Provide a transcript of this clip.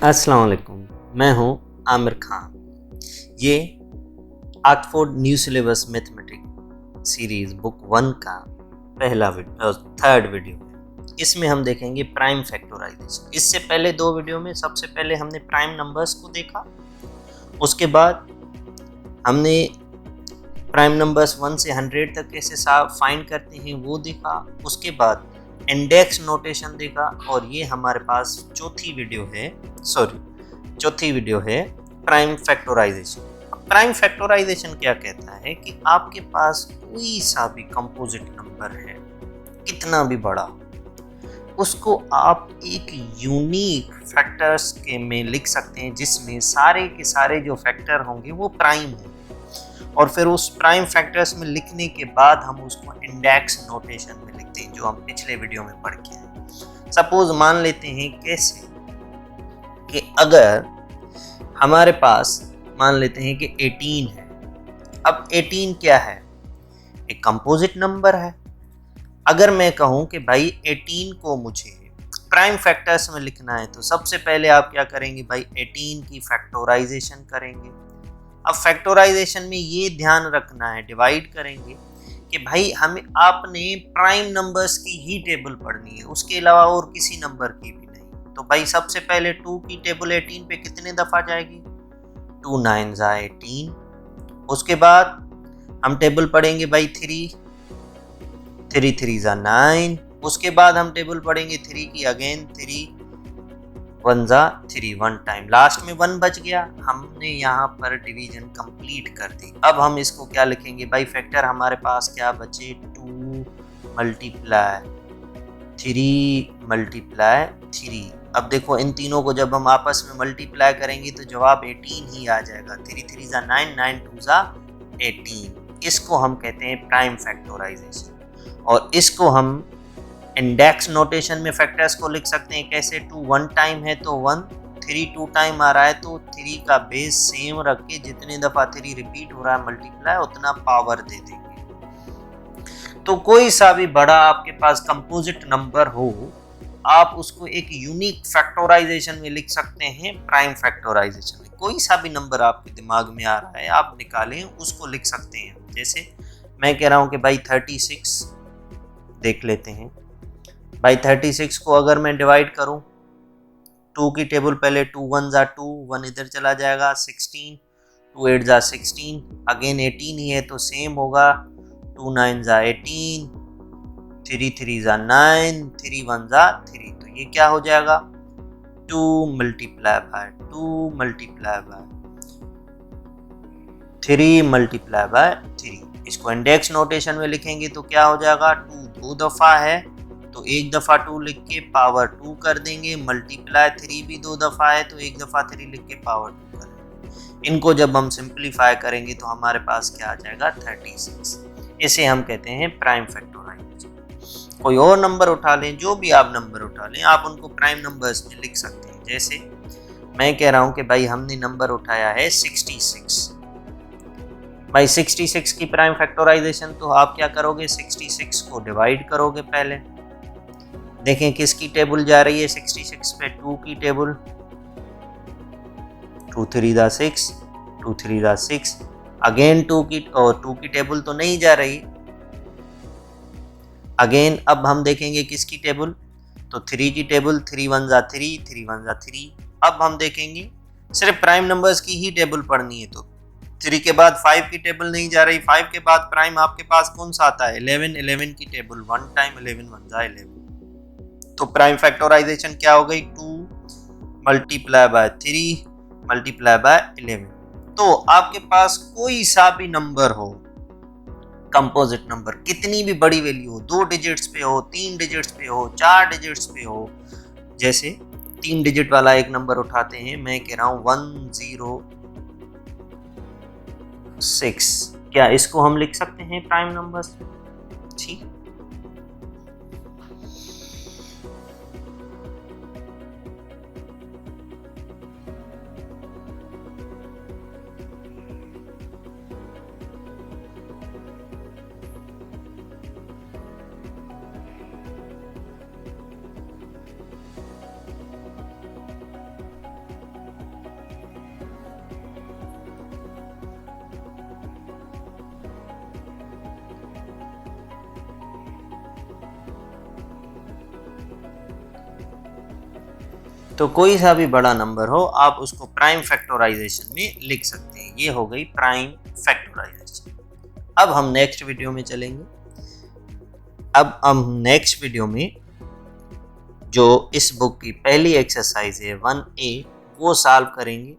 अस्सलाम वालेकुम। मैं हूं आमिर खान। ये Oxford new syllabus mathematics series book 1 का थर्ड वीडियो है। इसमें हम देखेंगे प्राइम फैक्टराइजेशन। इससे पहले 2 वीडियो में सबसे पहले हमने प्राइम नंबर्स को देखा, उसके बाद हमने प्राइम नंबर्स 1 से 100 तक कैसे फाइंड करते हैं वो देखा, उसके बाद इंडेक्स नोटेशन देखा, और ये हमारे पास चौथी वीडियो है प्राइम फैक्टराइजेशन। प्राइम फैक्टराइजेशन क्या कहता है कि आपके पास कोई सा भी कंपोजिट नंबर है, कितना भी बड़ा, उसको आप एक यूनिक फैक्टर्स के में लिख सकते हैं, जिसमें सारे के सारे जो फैक्टर होंगे वो प्राइम होंगे, और फिर उस प्राइम फैक्टर्स में लिखने के बाद हम उसको इंडेक्स नोटेशन में लिखते हैं, जो हम पिछले वीडियो में पढ़ के आए। सपोज मान लेते हैं कैसे कि अगर हमारे पास मान लेते हैं कि 18 है। अब 18 क्या है? एक कंपोजिट नंबर है। अगर मैं कहूं कि भाई 18 को मुझे प्राइम फैक्टर्स में लिखना है, तो सबसे पहले आप क्या करेंगे भाई, 18 की फैक्टराइजेशन करेंगे। अब फैक्टराइजेशन में ये ध्यान रखना है, डिवाइड करेंगे कि भाई हमें आपने प्राइम नंबर्स की ही टेबल पढ़नी है, उसके अलावा और किसी नंबर की भी नहीं। तो भाई सबसे पहले 2 की टेबल 18 पे कितने दफा जाएगी? 2 9 जा 18। उसके बाद हम टेबल पढ़ेंगे भाई 3 3 जा 9। उसके बाद हम टेबल पढ़ेंगे 3 की, अगेन 3 1 जा 3, 1 टाइम, लास्ट में 1 बच गया। हमने यहाँ पर डिवीजन कंप्लीट कर दी। अब हम इसको क्या लिखेंगे भाई, फैक्टर हमारे पास क्या बचे, 2 मल्टीप्लाई 3 मल्टीप्लाई 3। अब देखो इन तीनों को जब हम आपस में मल्टीप्लाई करेंगे तो जवाब 18 ही आ जाएगा। 3 3 जा 9, 9 2 जा 18। इसको हम कहते हैं प्राइम फैक्टराइजेशन, और इसको हम इंडेक्स नोटेशन में फैक्टर्स को लिख सकते हैं कैसे, 2 1 टाइम है तो 1, 3 2 टाइम आ रहा है तो 3 का बेस सेम रख के जितने दफा 3 रिपीट हो रहा है मल्टीप्लाई, उतना पावर दे देंगे। तो कोई सा भी बड़ा आपके पास कंपोजिट नंबर हो, आप उसको एक यूनिक फैक्टराइजेशन में लिख सकते हैं, प्राइम फैक्टराइजेशन में। कोई सा भी नंबर आपके दिमाग में आ रहा है आप निकालें, उसको लिख सकते हैं। जैसे मैं कह रहा हूं कि भाई 36 देख लेते हैं। भाई 36 को अगर मैं डिवाइड करूं, 2 की टेबल पहले 2 1 जा 2, 1 इधर चला जाएगा, 16 2 8 जा 16, अगेन 18 ही है तो सेम होगा, 2 9 जा 18, 3 3 जा 9, 3 1 जा 3। तो ये क्या हो जाएगा, 2 multiply by 2 multiply by 3 multiply by 3। इसको इंडेक्स नोटेशन में लिखेंगे तो क्या हो जाएगा, 2 2 दफा है तो एक दफा 2 लिख के पावर 2 कर देंगे, मल्टीप्लाई 3 भी 2 दफा है तो एक दफा 3 लिख के पावर 2 कर देंगे। इनको जब हम सिंप्लीफाई करेंगे तो हमारे पास क्या आ जाएगा, 36। इसे हम कहते हैं प्राइम फैक्टराइजेशन। कोई और नंबर उठा लें, जो भी आप नंबर उठा लें, आप उनको प्राइम नंबर्स में लिख सकते हैं। जैसे मैं कह रहा हूं कि भाई हमने नंबर उठाया है 66। भाई 66 की प्राइम फैक्टराइजेशन, तो आप क्या करोगे, 66 को डिवाइड करोगे पहले। देखें किसकी टेबल जा रही है 66 पे, 2 की टेबल, 2 3 जा 6, 2 3 जा 6, अगेन 2 की, और 2 की टेबल तो नहीं जा रही। अगेन अब हम देखेंगे किसकी टेबल, तो 3 की टेबल, 3 1 जा 3, 3 1 जा 3। अब हम देखेंगे सिर्फ प्राइम नंबर्स की ही टेबल पढ़नी है, तो 3 के बाद 5 की टेबल नहीं जा रही, 5 के बाद प्राइम आपके पास कौन सा आता है, 11 11 की टेबल, 1 टाइम 11 1 जा 11। तो प्राइम फैक्टराइजेशन क्या हो गई, 2 मल्टीप्लाई बाय 3 मल्टीप्लाई बाय 11। तो आपके पास कोई सा भी नंबर हो, कंपोजिट नंबर, कितनी भी बड़ी वैल्यू हो, 2 डिजिट्स पे हो, 3 डिजिट्स पे हो, 4 डिजिट्स पे हो। जैसे 3 डिजिट वाला एक नंबर उठाते हैं, मैं कह रहा हूं 106। क्या इसको हम लिख सकते हैं प्राइम नंबर्स? ठीक। तो कोई सा भी बड़ा नंबर हो आप उसको प्राइम फैक्टराइजेशन में लिख सकते हैं। ये हो गई प्राइम फैक्टराइजेशन। अब हम नेक्स्ट वीडियो में चलेंगे। अब हम नेक्स्ट वीडियो में जो इस बुक की पहली एक्सरसाइज है 1A वो सॉल्व करेंगे।